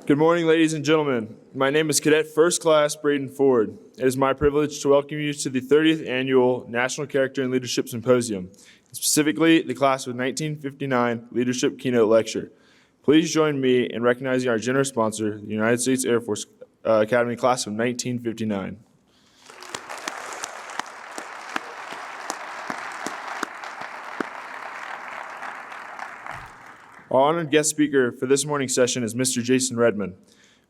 Good morning, ladies and gentlemen. My name is Cadet First Class Braden Ford. It is my privilege to welcome you to the 30th Annual National Character and Leadership Symposium, specifically the Class of 1959 Leadership Keynote Lecture. Please join me in recognizing our generous sponsor, the United States Air Force Academy Class of 1959. Our honored guest speaker for this morning's session is Mr. Jason Redman.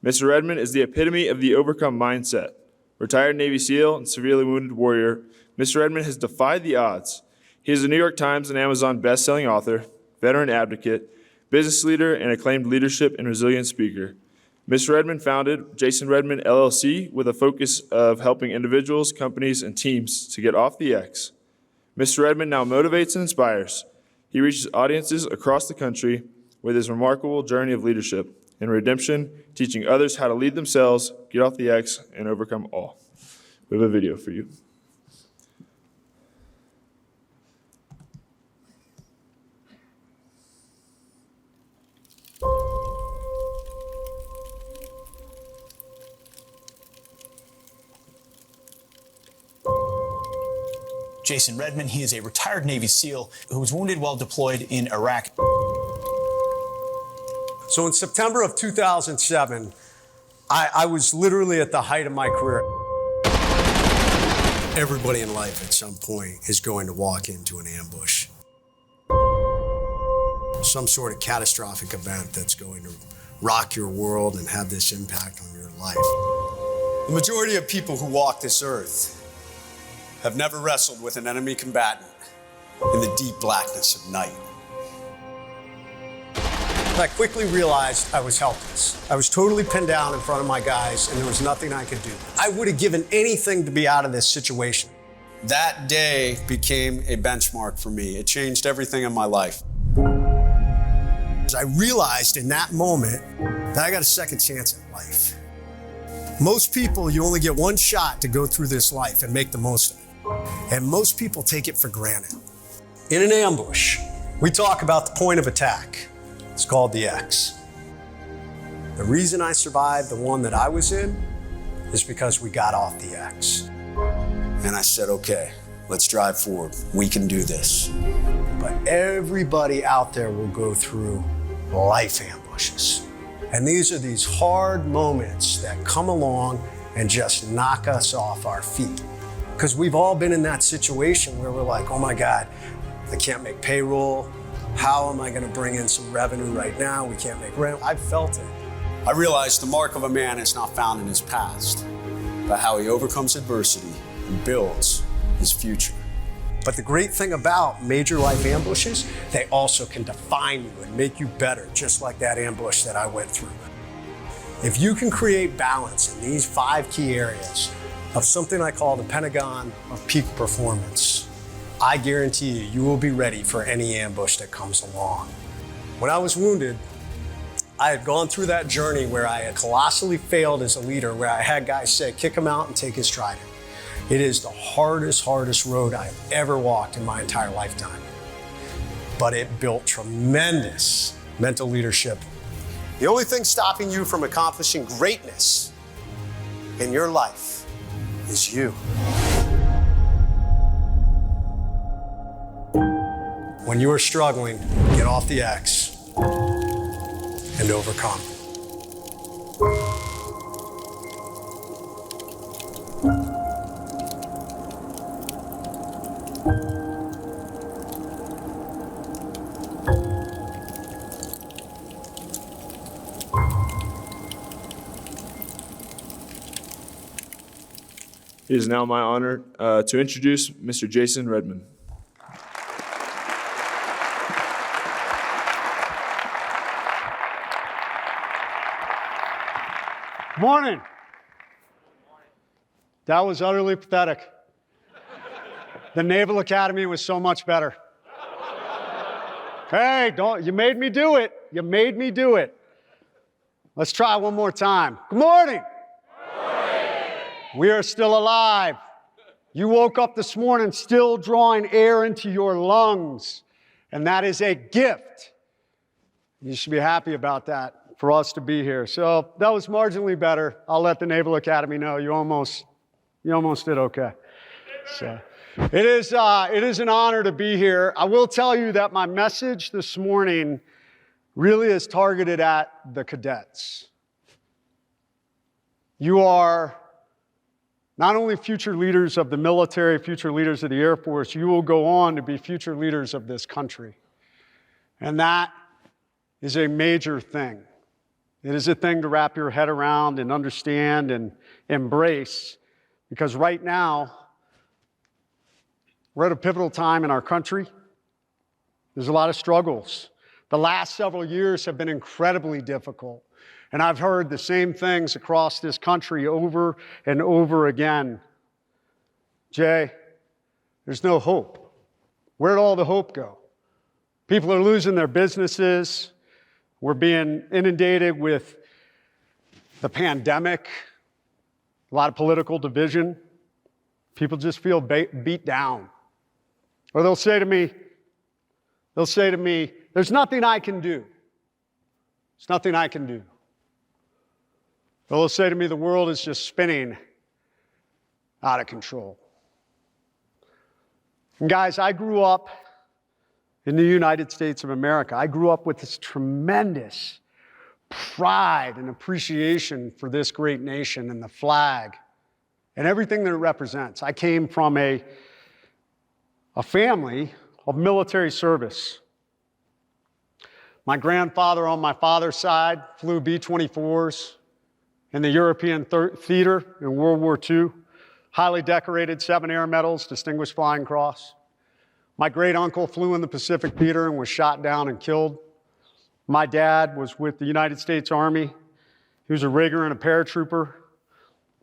Mr. Redman is the epitome of the overcome mindset. Retired Navy SEAL and severely wounded warrior, Mr. Redman has defied the odds. He is a New York Times and Amazon best-selling author, veteran advocate, business leader, and acclaimed leadership and resilience speaker. Mr. Redman founded Jason Redman LLC with a focus of helping individuals, companies, and teams to get off the X. Mr. Redman now motivates and inspires. He reaches audiences across the country with his remarkable journey of leadership and redemption, teaching others how to lead themselves, get off the X, and overcome all. We have a video for you. Jason Redman, he is a retired Navy SEAL who was wounded while deployed in Iraq. So in September of 2007, I was literally at the height of my career. Everybody in life at some point is going to walk into an ambush. Some sort of catastrophic event that's going to rock your world and have this impact on your life. The majority of people who walk this earth have never wrestled with an enemy combatant in the deep blackness of night. I quickly realized I was helpless. I was totally pinned down in front of my guys, and there was nothing I could do. I would have given anything to be out of this situation. That day became a benchmark for me. It changed everything in my life. I realized in that moment that I got a second chance at life. Most people, you only get one shot to go through this life and make the most of it. And most people take it for granted. In an ambush, we talk about the point of attack. It's called the X. The reason I survived the one that I was in is because we got off the X. And I said, okay, let's drive forward. We can do this. But everybody out there will go through life ambushes. And these are these hard moments that come along and just knock us off our feet. Because we've all been in that situation where we're like, oh my God, I can't make payroll. How am I going to bring in some revenue right now? We can't make rent. I've felt it. I realized the mark of a man is not found in his past, but how he overcomes adversity and builds his future. But the great thing about major life ambushes, they also can define you and make you better, just like that ambush that I went through. If you can create balance in these 5 key areas of something I call the Pentagon of peak performance, I guarantee you will be ready for any ambush that comes along. When I was wounded, I had gone through that journey where I had colossally failed as a leader, where I had guys say, kick him out and take his trident. It is the hardest road I've ever walked in my entire lifetime. But it built tremendous mental leadership. The only thing stopping you from accomplishing greatness in your life is you. When you are struggling, get off the X and overcome. It is now my honor to introduce Mr. Jason Redman. Morning. That was utterly pathetic. The Naval Academy was so much better. Hey, you made me do it. You made me do it. Let's try one more time. Good morning. Good morning. We are still alive. You woke up this morning still drawing air into your lungs, and that is a gift. You should be happy about that. for us to be here. So that was marginally better. I'll let the Naval Academy know you almost did okay. So it is an honor to be here. I will tell you that my message this morning really is targeted at the cadets. You are not only future leaders of the military, future leaders of the Air Force, you will go on to be future leaders of this country. And that is a major thing. It is a thing to wrap your head around and understand and embrace, because right now, we're at a pivotal time in our country. There's a lot of struggles. The last several years have been incredibly difficult. And I've heard the same things across this country over and over again. Jay, there's no hope. Where'd all the hope go? People are losing their businesses. We're being inundated with the pandemic, a lot of political division. People just feel beat down. Or they'll say to me, there's nothing I can do. There's nothing I can do. Or they'll say to me, the world is just spinning out of control. And guys, I grew up in the United States of America. I grew up with this tremendous pride and appreciation for this great nation and the flag and everything that it represents. I came from a family of military service. My grandfather on my father's side flew B-24s in the European theater in World War II, highly decorated, 7 Air Medals, Distinguished Flying Cross. My great uncle flew in the Pacific Theater and was shot down and killed. My dad was with the United States Army. He was a rigger and a paratrooper.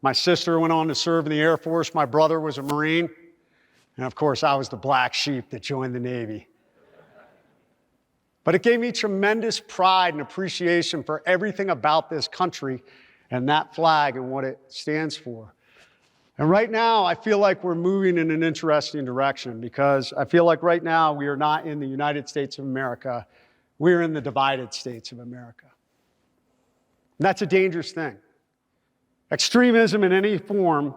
My sister went on to serve in the Air Force. My brother was a Marine. And of course, I was the black sheep that joined the Navy. But it gave me tremendous pride and appreciation for everything about this country and that flag and what it stands for. And right now, I feel like we're moving in an interesting direction, because I feel like right now we are not in the United States of America. We're in the divided states of America. And that's a dangerous thing. Extremism in any form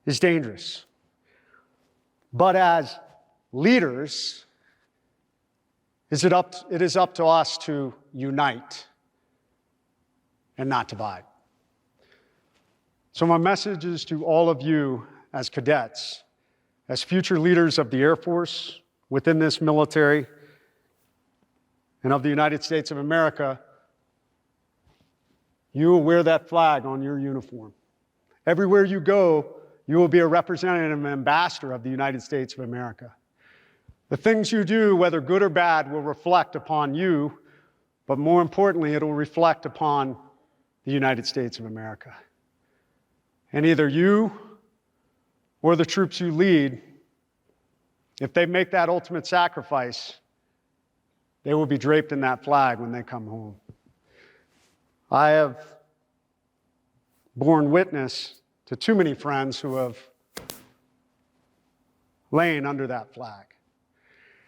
is dangerous. But as leaders, it is up to us to unite and not divide. So my message is to all of you as cadets, as future leaders of the Air Force, within this military, and of the United States of America, you will wear that flag on your uniform. Everywhere you go, you will be a representative and ambassador of the United States of America. The things you do, whether good or bad, will reflect upon you, but more importantly, it will reflect upon the United States of America. And either you or the troops you lead, if they make that ultimate sacrifice, they will be draped in that flag when they come home. I have borne witness to too many friends who have lain under that flag.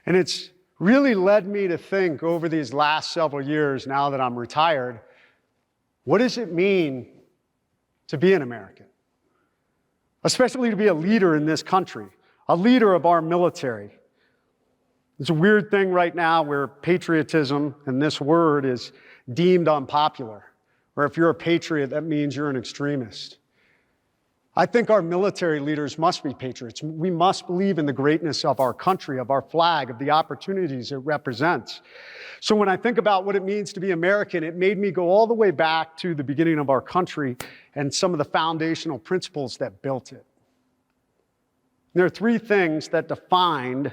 And it's really led me to think over these last several years, now that I'm retired, what does it mean to be an American? Especially to be a leader in this country, a leader of our military. It's a weird thing right now where patriotism and this word is deemed unpopular. Or if you're a patriot, that means you're an extremist. I think our military leaders must be patriots. We must believe in the greatness of our country, of our flag, of the opportunities it represents. So when I think about what it means to be American, it made me go all the way back to the beginning of our country and some of the foundational principles that built it. There are 3 things that defined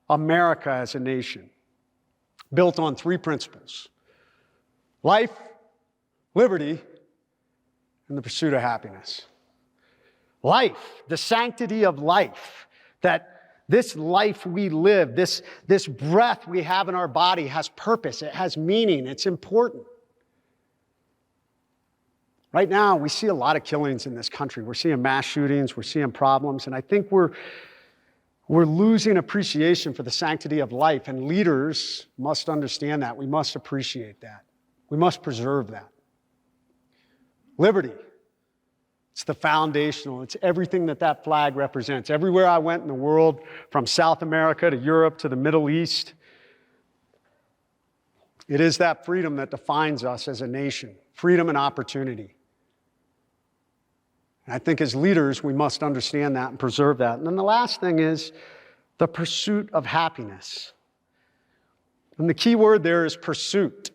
America as a nation, built on 3 principles: life, liberty, and the pursuit of happiness. Life, the sanctity of life, that this life we live, this breath we have in our body has purpose, it has meaning, it's important. Right now, we see a lot of killings in this country. We're seeing mass shootings, we're seeing problems, and I think we're losing appreciation for the sanctity of life, and leaders must understand that. We must appreciate that. We must preserve that. Liberty. It's the foundational. It's everything that that flag represents. Everywhere I went in the world, from South America to Europe to the Middle East, it is that freedom that defines us as a nation. Freedom and opportunity. And I think as leaders, we must understand that and preserve that. And then the last thing is the pursuit of happiness. And the key word there is pursuit.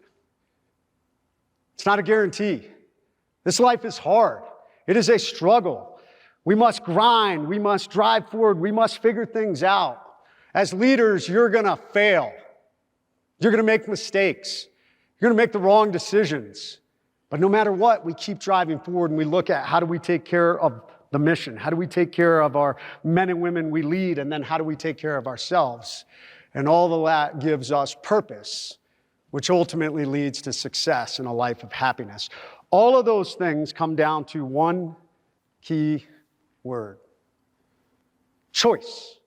It's not a guarantee. This life is hard. It is a struggle. We must grind. We must drive forward. We must figure things out. As leaders, you're going to fail. You're going to make mistakes. You're going to make the wrong decisions. But no matter what, we keep driving forward and we look at how do we take care of the mission? How do we take care of our men and women we lead? And then how do we take care of ourselves? And all of that gives us purpose, which ultimately leads to success and a life of happiness. All of those things come down to one key word: choice.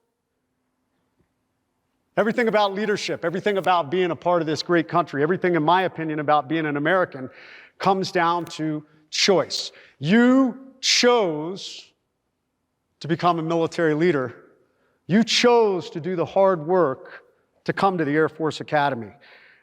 Everything about leadership, everything about being a part of this great country, everything, in my opinion, about being an American comes down to choice. You chose to become a military leader. You chose to do the hard work to come to the Air Force Academy.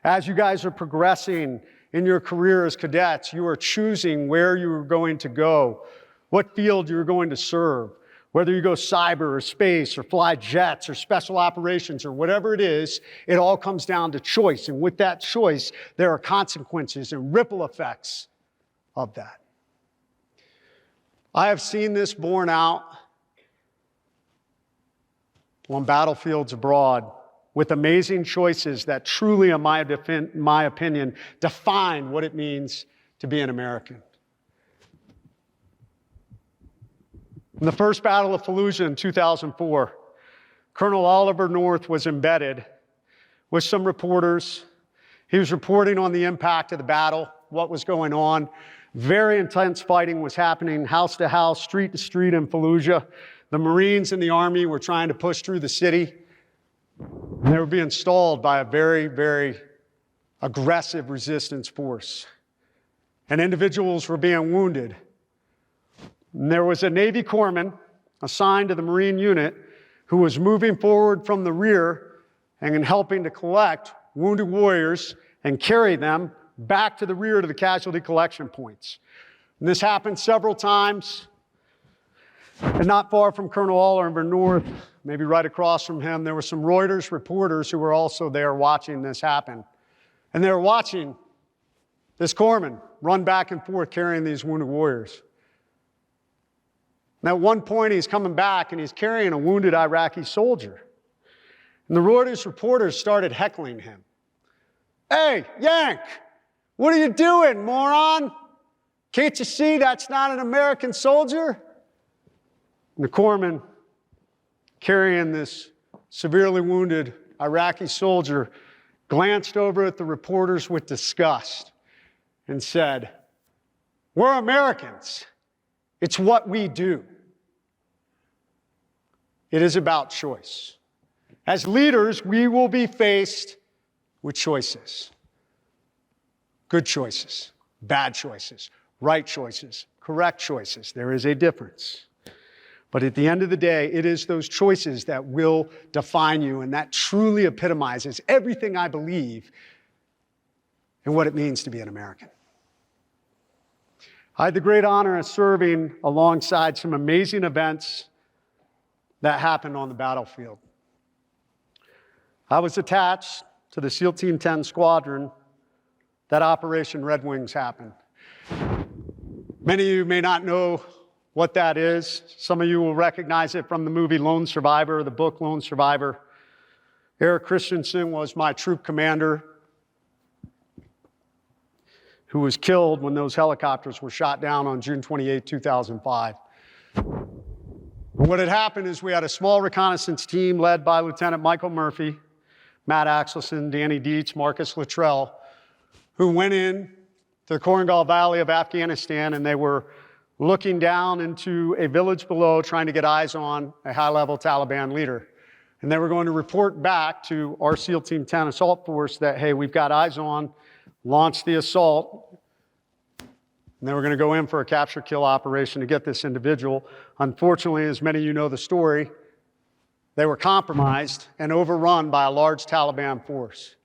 As you guys are progressing in your career as cadets, you are choosing where you are going to go, what field you're going to serve, whether you go cyber or space or fly jets or special operations or whatever it is, it all comes down to choice. And with that choice, there are consequences and ripple effects of that. I have seen this borne out on battlefields abroad with amazing choices that truly, in my opinion, define what it means to be an American. In the first Battle of Fallujah in 2004, Colonel Oliver North was embedded with some reporters. He was reporting on the impact of the battle, what was going on. Very intense fighting was happening house to house, street to street in Fallujah. The Marines and the Army were trying to push through the city. And they were being stalled by a very, very aggressive resistance force. And individuals were being wounded. And there was a Navy corpsman assigned to the Marine unit who was moving forward from the rear and helping to collect wounded warriors and carry them back to the rear to the casualty collection points. And this happened several times. And not far from Colonel Oliver North, maybe right across from him, there were some Reuters reporters who were also there watching this happen. And they were watching this corpsman run back and forth carrying these wounded warriors. And at one point, he's coming back and he's carrying a wounded Iraqi soldier. And the Reuters reporters started heckling him. "Hey, Yank, what are you doing, moron? Can't you see that's not an American soldier?" And the corpsman, carrying this severely wounded Iraqi soldier, glanced over at the reporters with disgust and said, "We're Americans. It's what we do." It is about choice. As leaders, we will be faced with choices. Good choices, bad choices, right choices, correct choices. There is a difference. But at the end of the day, it is those choices that will define you, and that truly epitomizes everything I believe and what it means to be an American. I had the great honor of serving alongside some amazing events that happened on the battlefield. I was attached to the SEAL Team 10 squadron that Operation Red Wings happened. Many of you may not know what that is. Some of you will recognize it from the movie Lone Survivor, the book Lone Survivor. Eric Christensen was my troop commander who was killed when those helicopters were shot down on June 28, 2005. What had happened is we had a small reconnaissance team led by Lieutenant Michael Murphy, Matt Axelson, Danny Dietz, Marcus Luttrell, who went in to the Korengal Valley of Afghanistan, and they were looking down into a village below, trying to get eyes on a high-level Taliban leader. And they were going to report back to our SEAL Team 10 assault force that, hey, we've got eyes on launched the assault, and they were going to go in for a capture-kill operation to get this individual. Unfortunately, as many of you know the story, they were compromised and overrun by a large Taliban force.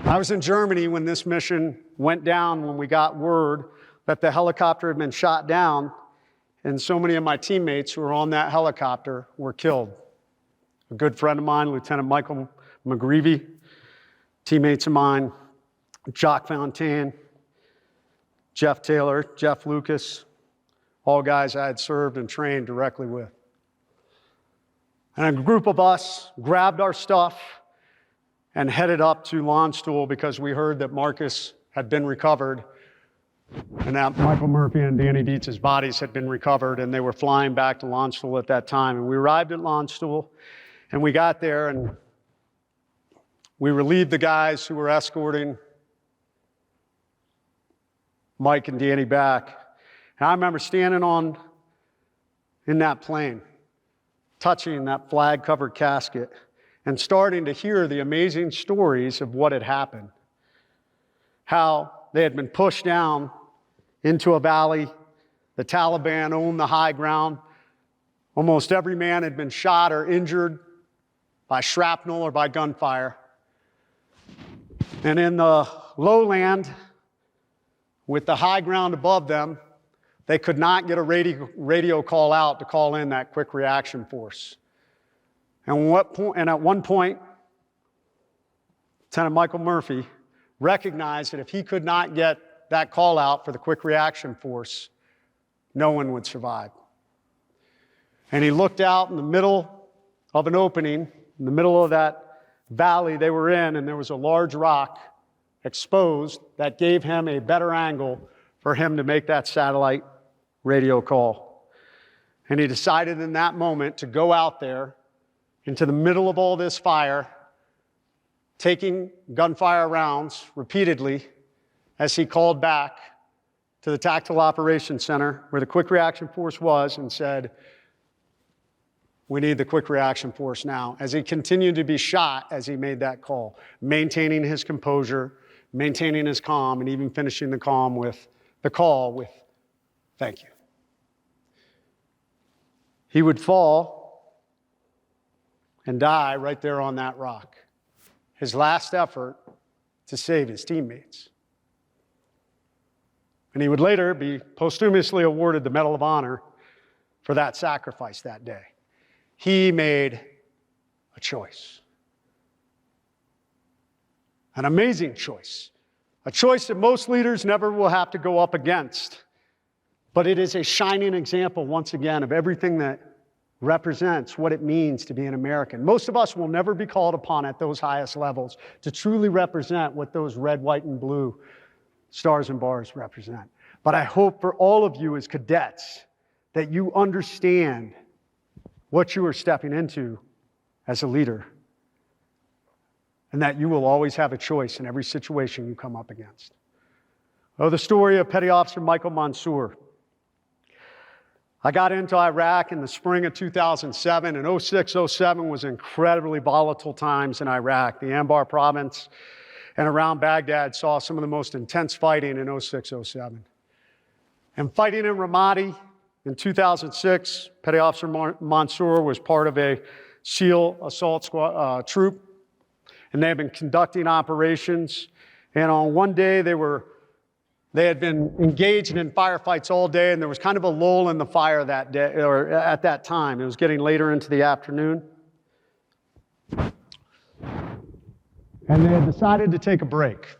I was in Germany when this mission went down, when we got word that the helicopter had been shot down, and so many of my teammates who were on that helicopter were killed. A good friend of mine, Lieutenant Michael McGreevy, teammates of mine, Jacques Fontaine, Jeff Taylor, Jeff Lucas, all guys I had served and trained directly with. And a group of us grabbed our stuff and headed up to Landstuhl because we heard that Marcus had been recovered and that Michael Murphy and Danny Dietz's bodies had been recovered, and they were flying back to Landstuhl at that time. And we arrived at Landstuhl, and we got there, and we relieved the guys who were escorting Mike and Danny back. And I remember standing in that plane, touching that flag-covered casket, and starting to hear the amazing stories of what had happened. How they had been pushed down into a valley. The Taliban owned the high ground. Almost every man had been shot or injured by shrapnel or by gunfire. And in the lowland, with the high ground above them, they could not get a radio call out to call in that quick reaction force. And at one point, Lieutenant Michael Murphy recognized that if he could not get that call out for the quick reaction force, no one would survive. And he looked out in the middle of an opening, in the middle of that valley they were in, and there was a large rock exposed that gave him a better angle for him to make that satellite radio call. And he decided in that moment to go out there into the middle of all this fire, taking gunfire rounds repeatedly as he called back to the Tactical Operations Center where the Quick Reaction Force was and said, "We need the Quick Reaction Force now," as he continued to be shot as he made that call, maintaining his composure, maintaining his calm, and even finishing the call with, "Thank you." He would fall and die right there on that rock. His last effort to save his teammates. And he would later be posthumously awarded the Medal of Honor for that sacrifice that day. He made a choice. An amazing choice. A choice that most leaders never will have to go up against. But it is a shining example, once again, of everything that represents what it means to be an American. Most of us will never be called upon at those highest levels to truly represent what those red, white, and blue stars and bars represent. But I hope for all of you as cadets that you understand what you are stepping into as a leader, and that you will always have a choice in every situation you come up against. Oh, the story of Petty Officer Michael Mansour. I got into Iraq in the spring of 2007, and 06-07 was incredibly volatile times in Iraq. The Anbar province and around Baghdad saw some of the most intense fighting in 06-07. And fighting in Ramadi in 2006, Petty Officer Mansour was part of a SEAL assault squad troop, and they had been conducting operations. And on one day, they had been engaged in firefights all day, and there was kind of a lull in the fire that day, or at that time. It was getting later into the afternoon. And they had decided to take a break.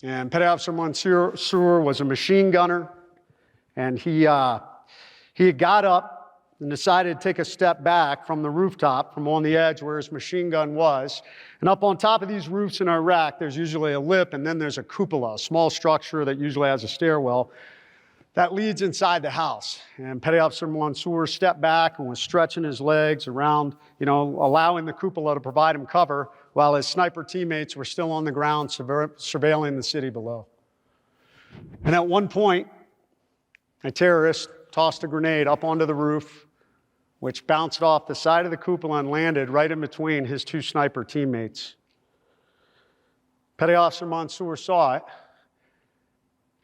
And Petty Officer Mansour was a machine gunner, and he had got up and decided to take a step back from the rooftop, from on the edge where his machine gun was. And up on top of these roofs in Iraq, there's usually a lip, and then there's a cupola, a small structure that usually has a stairwell that leads inside the house. And Petty Officer Mansour stepped back and was stretching his legs around, allowing the cupola to provide him cover while his sniper teammates were still on the ground surveilling the city below. And at one point, a terrorist tossed a grenade up onto the roof, which bounced off the side of the cupola and landed right in between his two sniper teammates. Petty Officer Mansour saw it,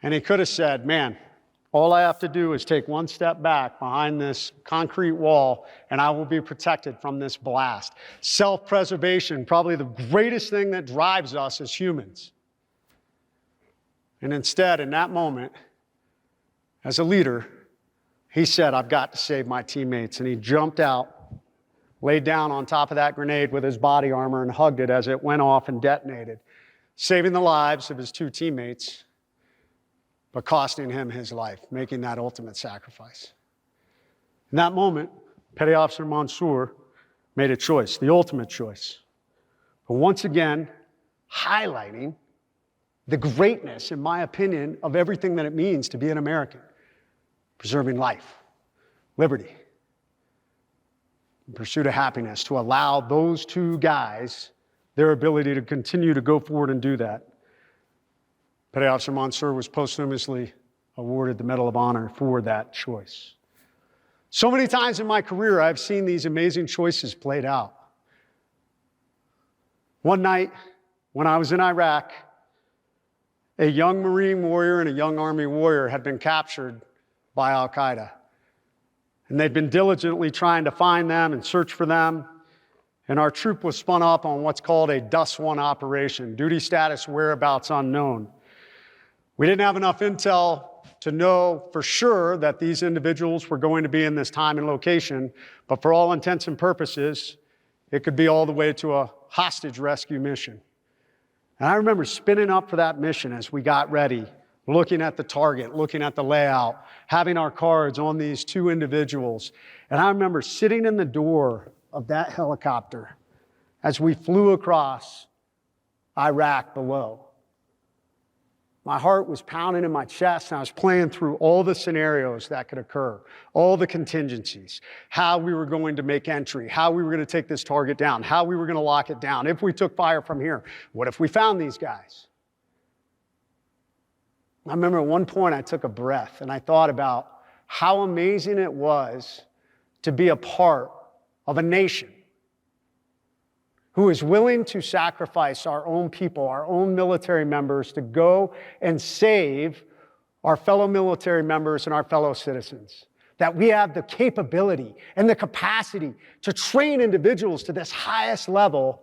And he could have said, man, all I have to do is take one step back behind this concrete wall and I will be protected from this blast. Self-preservation, probably the greatest thing that drives us as humans. And instead, in that moment, as a leader, he said, I've got to save my teammates. And he jumped out, laid down on top of that grenade with his body armor and hugged it as it went off and detonated, saving the lives of his two teammates, but costing him his life, making that ultimate sacrifice. In that moment, Petty Officer Mansour made a choice, the ultimate choice. But once again, highlighting the greatness, in my opinion, of everything that it means to be an American. Preserving life, liberty, in pursuit of happiness, to allow those two guys their ability to continue to go forward and do that. Petty Officer Mansour was posthumously awarded the Medal of Honor for that choice. So many times in my career, I've seen these amazing choices played out. One night, when I was in Iraq, a young Marine warrior and a young Army warrior had been captured by Al-Qaeda. And they'd been diligently trying to find them and search for them. And our troop was spun up on what's called a DUS-1 operation, duty status whereabouts unknown. We didn't have enough intel to know for sure that these individuals were going to be in this time and location, but for all intents and purposes, it could be all the way to a hostage rescue mission. And I remember spinning up for that mission as we got ready, looking at the target, looking at the layout, having our cards on these two individuals. And I remember sitting in the door of that helicopter as we flew across Iraq below. My heart was pounding in my chest, and I was playing through all the scenarios that could occur, all the contingencies, how we were going to make entry, how we were going to take this target down, how we were going to lock it down. If we took fire from here, what if we found these guys? I remember at one point I took a breath, and I thought about how amazing it was to be a part of a nation who is willing to sacrifice our own people, our own military members, to go and save our fellow military members and our fellow citizens. That we have the capability and the capacity to train individuals to this highest level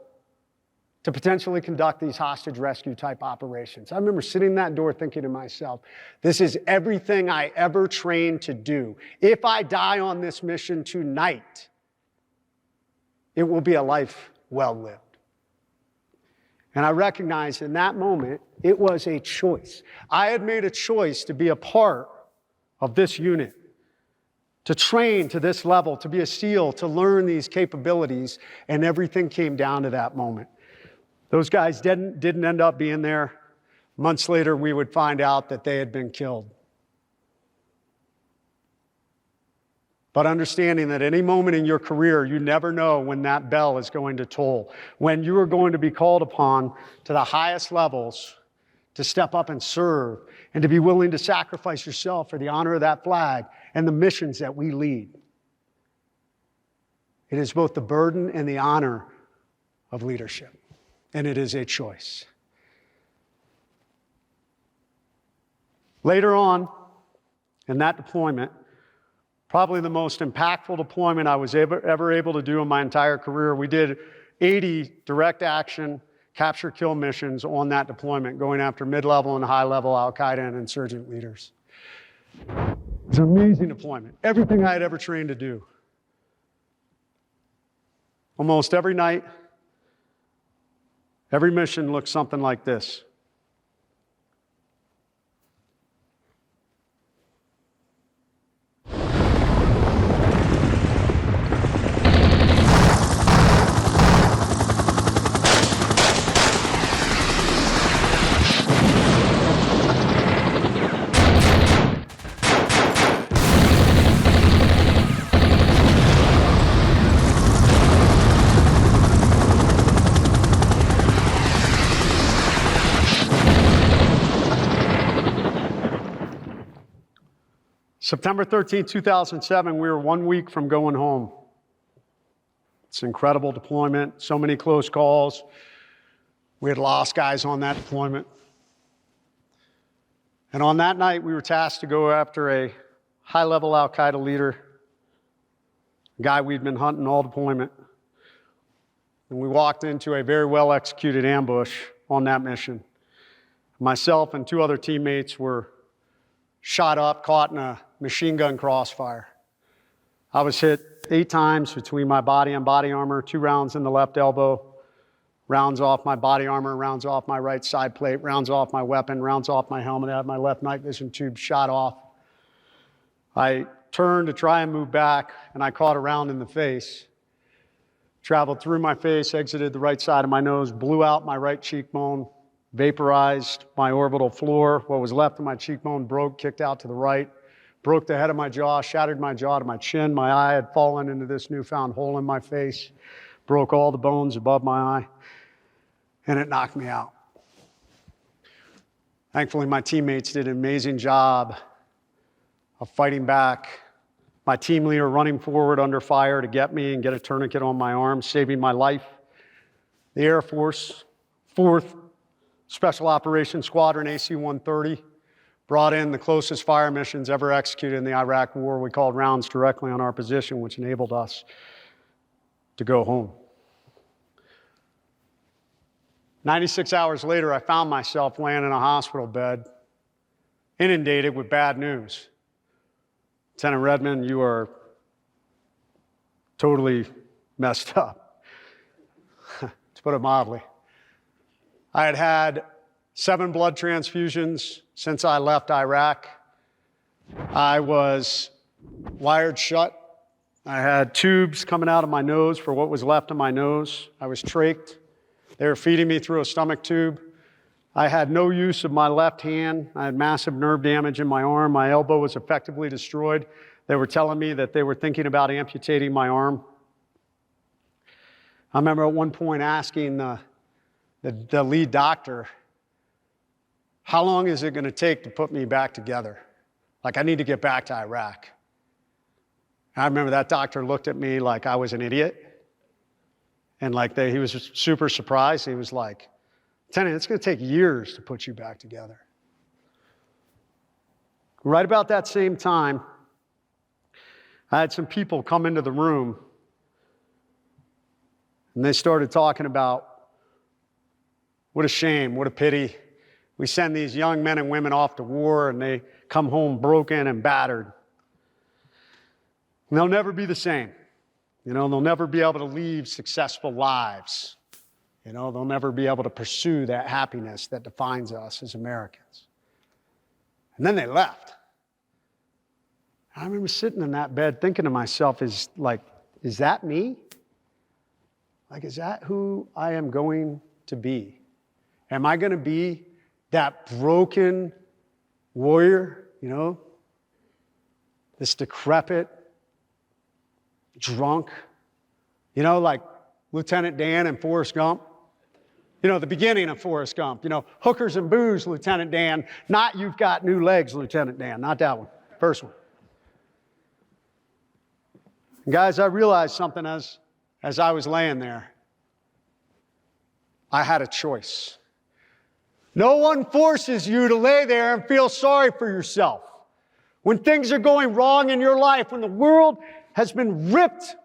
to potentially conduct these hostage rescue type operations. I remember sitting in that door thinking to myself, this is everything I ever trained to do. If I die on this mission tonight, it will be a life well lived. And I recognized in that moment, it was a choice. I had made a choice to be a part of this unit, to train to this level, to be a SEAL, to learn these capabilities, and everything came down to that moment. Those guys didn't end up being there. Months later, we would find out that they had been killed. But understanding that any moment in your career, you never know when that bell is going to toll, when you are going to be called upon to the highest levels to step up and serve and to be willing to sacrifice yourself for the honor of that flag and the missions that we lead. It is both the burden and the honor of leadership, and it is a choice. Later on in that deployment, probably the most impactful deployment I was ever able to do in my entire career. We did 80 direct action, capture, kill missions on that deployment, going after mid-level and high-level Al-Qaeda and insurgent leaders. It was an amazing deployment, everything I had ever trained to do. Almost every night, every mission looked something like this. September 13, 2007, we were 1 week from going home. It's an incredible deployment, so many close calls. We had lost guys on that deployment. And on that night, we were tasked to go after a high-level al-Qaeda leader, a guy we'd been hunting all deployment. And we walked into a very well-executed ambush on that mission. Myself and 2 other teammates were shot up, caught in a machine gun crossfire. I was hit 8 times between my body and body armor, 2 rounds in the left elbow, rounds off my body armor, rounds off my right side plate, rounds off my weapon, rounds off my helmet. I had my left night vision tube shot off. I turned to try and move back, and I caught a round in the face. Traveled through my face, exited the right side of my nose, blew out my right cheekbone, vaporized my orbital floor. What was left of my cheekbone broke, kicked out to the right, broke the head of my jaw, shattered my jaw to my chin. My eye had fallen into this newfound hole in my face, broke all the bones above my eye, and it knocked me out. Thankfully, my teammates did an amazing job of fighting back. My team leader running forward under fire to get me and get a tourniquet on my arm, saving my life. The Air Force, 4th Special Operations Squadron, AC-130, brought in the closest fire missions ever executed in the Iraq War. We called rounds directly on our position, which enabled us to go home. 96 hours later, I found myself laying in a hospital bed, inundated with bad news. Lieutenant Redman, you are totally messed up, to put it mildly. I had had 7 blood transfusions since I left Iraq. I was wired shut. I had tubes coming out of my nose for what was left of my nose. I was trached. They were feeding me through a stomach tube. I had no use of my left hand. I had massive nerve damage in my arm. My elbow was effectively destroyed. They were telling me that they were thinking about amputating my arm. I remember at one point asking the lead doctor, how long is it going to take to put me back together? Like, I need to get back to Iraq. And I remember that doctor looked at me like I was an idiot. And he was super surprised. He was like, Lieutenant, it's going to take years to put you back together. Right about that same time, I had some people come into the room, and they started talking about what a shame, what a pity. We send these young men and women off to war, and they come home broken and battered. And they'll never be the same. They'll never be able to lead successful lives. They'll never be able to pursue that happiness that defines us as Americans. And then they left. I remember sitting in that bed thinking to myself, is that me? Is that who I am going to be? Am I going to be that broken warrior, this decrepit, drunk, like Lieutenant Dan and Forrest Gump? The beginning of Forrest Gump, hookers and booze, Lieutenant Dan, not you've got new legs, Lieutenant Dan, not that one, first one. And guys, I realized something as I was laying there. I had a choice. No one forces you to lay there and feel sorry for yourself. When things are going wrong in your life, when the world has been ripped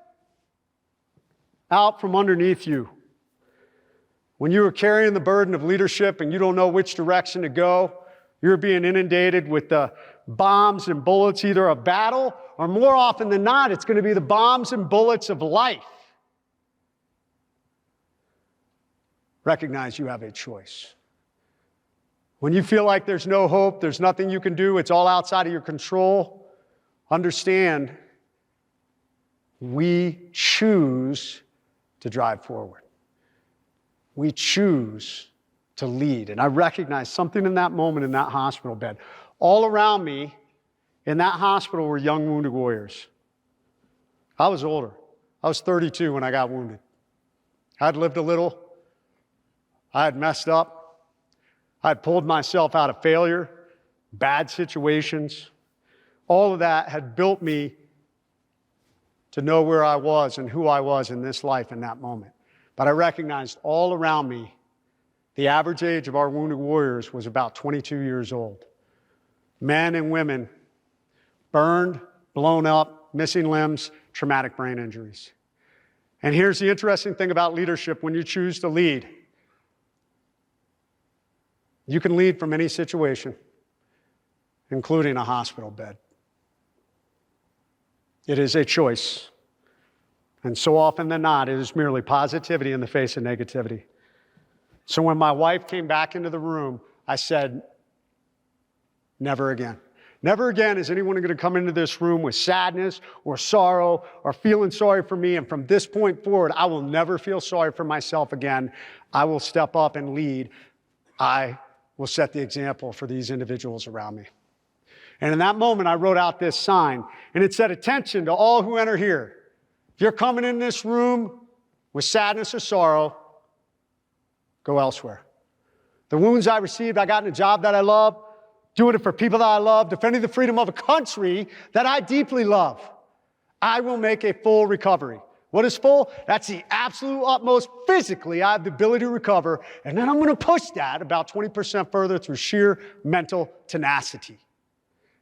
out from underneath you, when you are carrying the burden of leadership and you don't know which direction to go, you're being inundated with the bombs and bullets, either of battle, or more often than not, it's going to be the bombs and bullets of life. Recognize you have a choice. When you feel like there's no hope, there's nothing you can do, it's all outside of your control, understand we choose to drive forward. We choose to lead. And I recognize something in that moment in that hospital bed. All around me in that hospital were young wounded warriors. I was older. I was 32 when I got wounded. I'd lived a little. I had messed up. I had pulled myself out of failure, bad situations. All of that had built me to know where I was and who I was in this life in that moment. But I recognized all around me, the average age of our wounded warriors was about 22 years old. men and women burned, blown up, missing limbs, traumatic brain injuries. And here's the interesting thing about leadership when you choose to lead. You can lead from any situation, including a hospital bed. It is a choice. And so often than not, it is merely positivity in the face of negativity. So when my wife came back into the room, I said, never again. Never again is anyone going to come into this room with sadness or sorrow or feeling sorry for me. And from this point forward, I will never feel sorry for myself again. I will step up and lead. I will set the example for these individuals around me. And in that moment, I wrote out this sign, and it said, attention to all who enter here. If you're coming in this room with sadness or sorrow, go elsewhere. The wounds I received, I got in a job that I love, doing it for people that I love, defending the freedom of a country that I deeply love. I will make a full recovery. What is full? That's the absolute utmost physically I have the ability to recover, and then I'm going to push that about 20% further through sheer mental tenacity.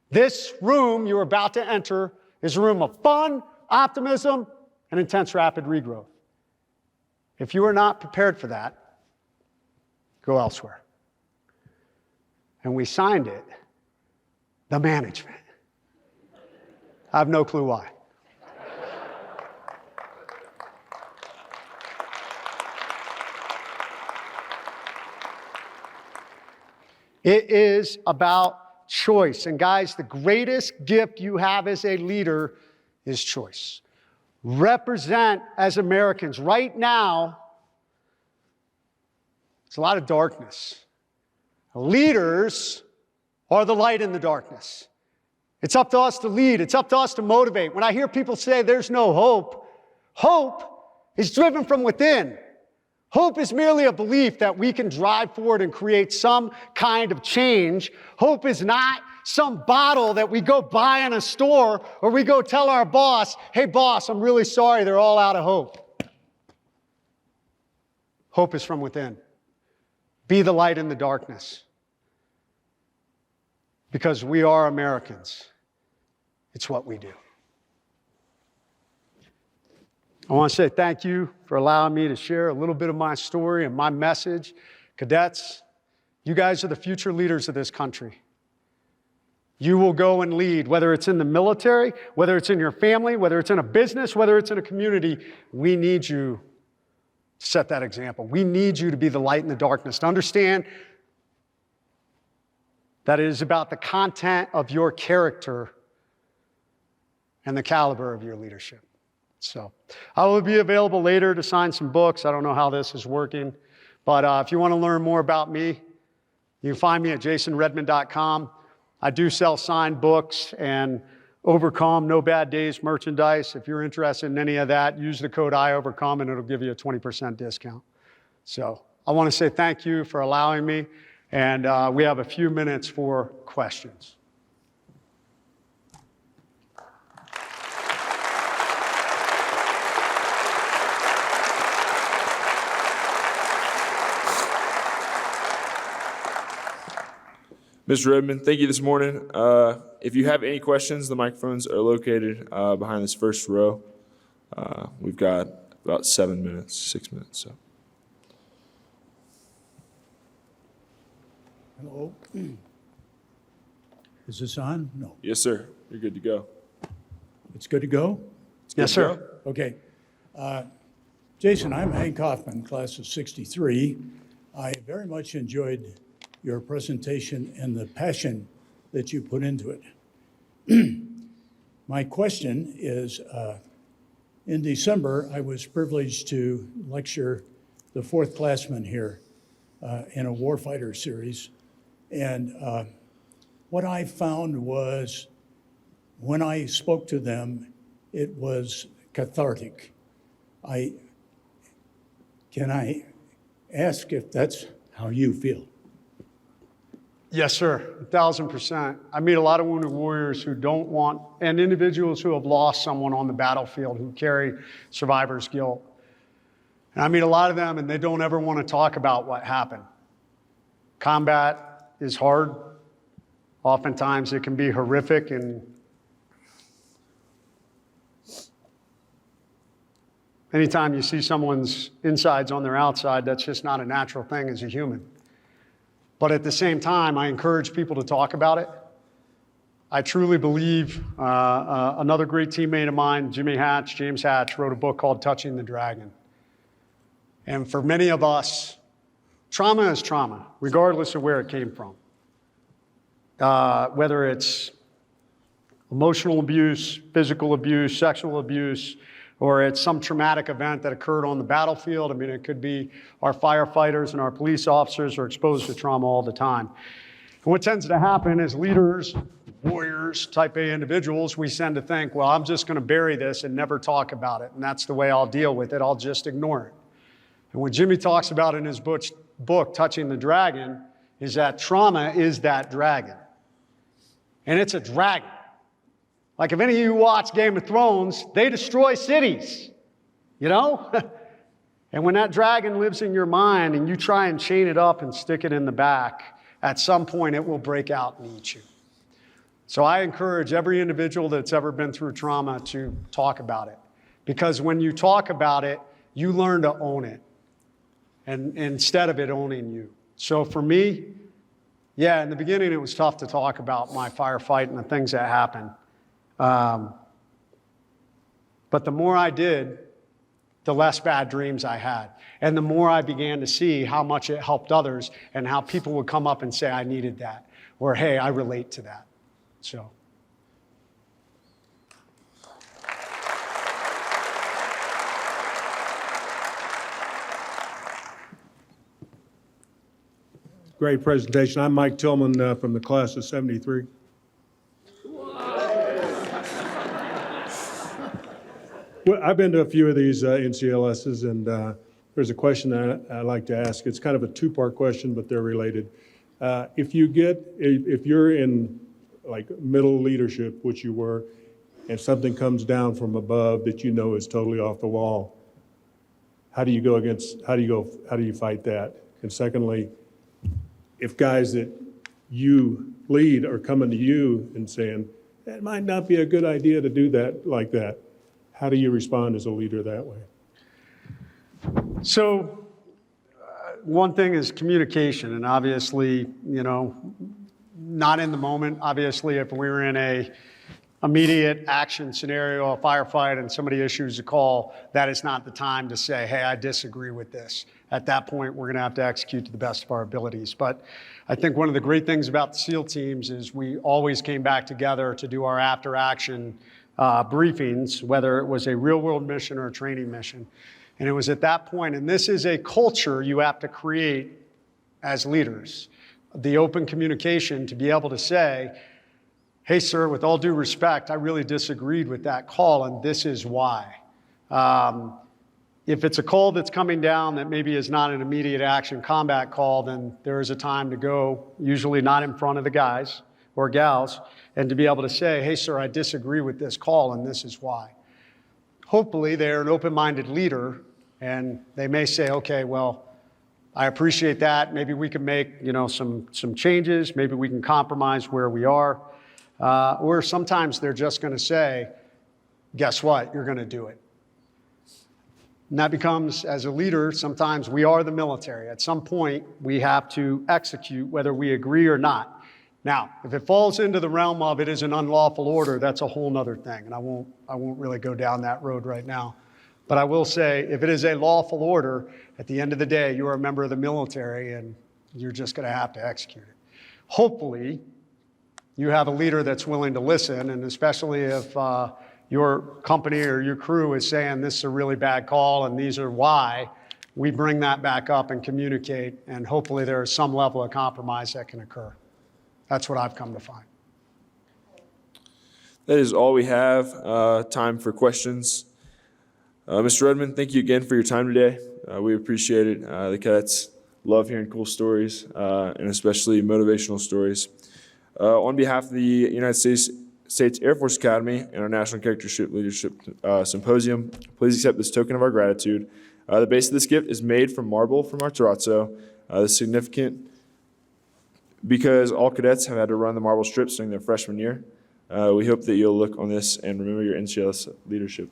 This room you're about to enter is a room of fun, optimism, and intense rapid regrowth. If you are not prepared for that, go elsewhere. And we signed it, the management. I have no clue why. It is about choice. And guys, the greatest gift you have as a leader is choice. Represent as Americans. Right now, it's a lot of darkness. Leaders are the light in the darkness. It's up to us to lead. It's up to us to motivate. When I hear people say there's no hope, hope is driven from within. Hope is merely a belief that we can drive forward and create some kind of change. Hope is not some bottle that we go buy in a store or we go tell our boss, hey boss, I'm really sorry, they're all out of hope. Hope is from within. Be the light in the darkness. Because we are Americans. It's what we do. I want to say thank you for allowing me to share a little bit of my story and my message. Cadets, you guys are the future leaders of this country. You will go and lead, whether it's in the military, whether it's in your family, whether it's in a business, whether it's in a community. We need you to set that example. We need you to be the light in the darkness, to understand that it is about the content of your character and the caliber of your leadership. So I will be available later to sign some books. I don't know how this is working, but if you want to learn more about me, you can find me at jasonredman.com. I do sell signed books and Overcome, No Bad Days merchandise. If you're interested in any of that, use the code IOvercome and it'll give you a 20% discount. So I want to say thank you for allowing me, and we have a few minutes for questions. Mr. Redman, thank you this morning. If you have any questions, the microphones are located behind this first row. We've got about 6 minutes. So. Hello. Is this on? No. Yes, sir. You're good to go. It's good to go? Yes, sir. Okay. Jason, I'm Hank Kaufman, class of '63. I very much enjoyed your presentation and the passion that you put into it. My question is, in December, I was privileged to lecture the fourth classmen here in a warfighter series. And what I found was, when I spoke to them, it was cathartic. Can I ask if that's how you feel? Yes, sir, 1,000%. I meet a lot of wounded warriors who don't want, and individuals who have lost someone on the battlefield who carry survivor's guilt. And I meet a lot of them, and they don't ever want to talk about what happened. Combat is hard. Oftentimes it can be horrific, and anytime you see someone's insides on their outside, that's just not a natural thing as a human. But at the same time, I encourage people to talk about it. I truly believe another great teammate of mine, James Hatch, wrote a book called Touching the Dragon. And for many of us, trauma is trauma, regardless of where it came from. Whether it's emotional abuse, physical abuse, sexual abuse, or it's some traumatic event that occurred on the battlefield. I mean, it could be our firefighters and our police officers are exposed to trauma all the time. And what tends to happen is leaders, warriors, type A individuals, we tend to think, well, I'm just going to bury this and never talk about it. And that's the way I'll deal with it. I'll just ignore it. And what Jimmy talks about in his book, Touching the Dragon, is that trauma is that dragon. And it's a dragon. Like if any of you watch Game of Thrones, they destroy cities, you know? And when that dragon lives in your mind and you try and chain it up and stick it in the back, at some point it will break out and eat you. So I encourage every individual that's ever been through trauma to talk about it. Because when you talk about it, you learn to own it, and instead of it owning you. So for me, yeah, in the beginning it was tough to talk about my firefight and the things that happened. But the more I did, the less bad dreams I had. And the more I began to see how much it helped others and how people would come up and say, I needed that, or hey, I relate to that. So. Great presentation. I'm Mike Tillman from the class of 73. Well, I've been to a few of these NCLSs, and there's a question that I'd like to ask. It's kind of a two-part question, but they're related. If you're in like middle leadership, which you were, and something comes down from above that you know is totally off the wall, how do you fight that? And secondly, if guys that you lead are coming to you and saying, that might not be a good idea to do that like that, how do you respond as a leader that way? So one thing is communication, and obviously, you know, not in the moment. Obviously, if we were in a immediate action scenario, a firefight, and somebody issues a call, that is not the time to say, hey, I disagree with this. At that point, we're going to have to execute to the best of our abilities. But I think one of the great things about the SEAL teams is we always came back together to do our after-action briefings, whether it was a real-world mission or a training mission. And it was at that point, and this is a culture you have to create as leaders, the open communication to be able to say, hey, sir, with all due respect, I really disagreed with that call, and this is why. If it's a call that's coming down that maybe is not an immediate action combat call, then there is a time to go, usually not in front of the guys or gals, and to be able to say, hey, sir, I disagree with this call, and this is why. Hopefully, they're an open-minded leader, and they may say, okay, well, I appreciate that. Maybe we can make, you know, some changes. Maybe we can compromise where we are. Or sometimes they're just going to say, guess what? You're going to do it. And that becomes, as a leader, sometimes we are the military. At some point, we have to execute whether we agree or not. Now, if it falls into the realm of it is an unlawful order, that's a whole nother thing. And I won't really go down that road right now. But I will say, if it is a lawful order, at the end of the day, you're a member of the military and you're just going to have to execute it. Hopefully, you have a leader that's willing to listen, and especially if your company or your crew is saying this is a really bad call and these are why, we bring that back up and communicate, and hopefully there is some level of compromise that can occur. That's what I've come to find. That is all we have. Time for questions. Mr. Redman, thank you again for your time today. We appreciate it. The cadets love hearing cool stories, and especially motivational stories. On behalf of the United States Air Force Academy and our National Charactership Leadership Symposium, please accept this token of our gratitude. The base of this gift is made from marble from our terrazzo. The significant because all cadets have had to run the marble strips during their freshman year. We hope that you'll look on this and remember your NCLS leadership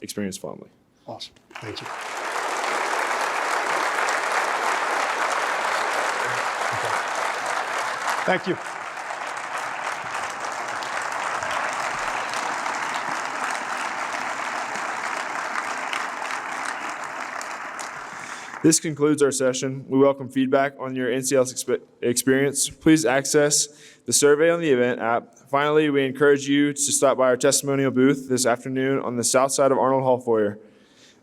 experience fondly. Awesome. Thank you. Thank you. This concludes our session. We welcome feedback on your NCLS experience. Please access the survey on the event app. Finally, we encourage you to stop by our testimonial booth this afternoon on the south side of Arnold Hall foyer,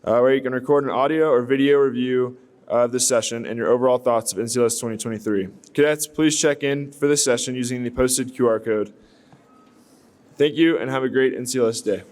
where you can record an audio or video review of this session and your overall thoughts of NCLS 2023. Cadets, please check in for this session using the posted QR code. Thank you and have a great NCLS day.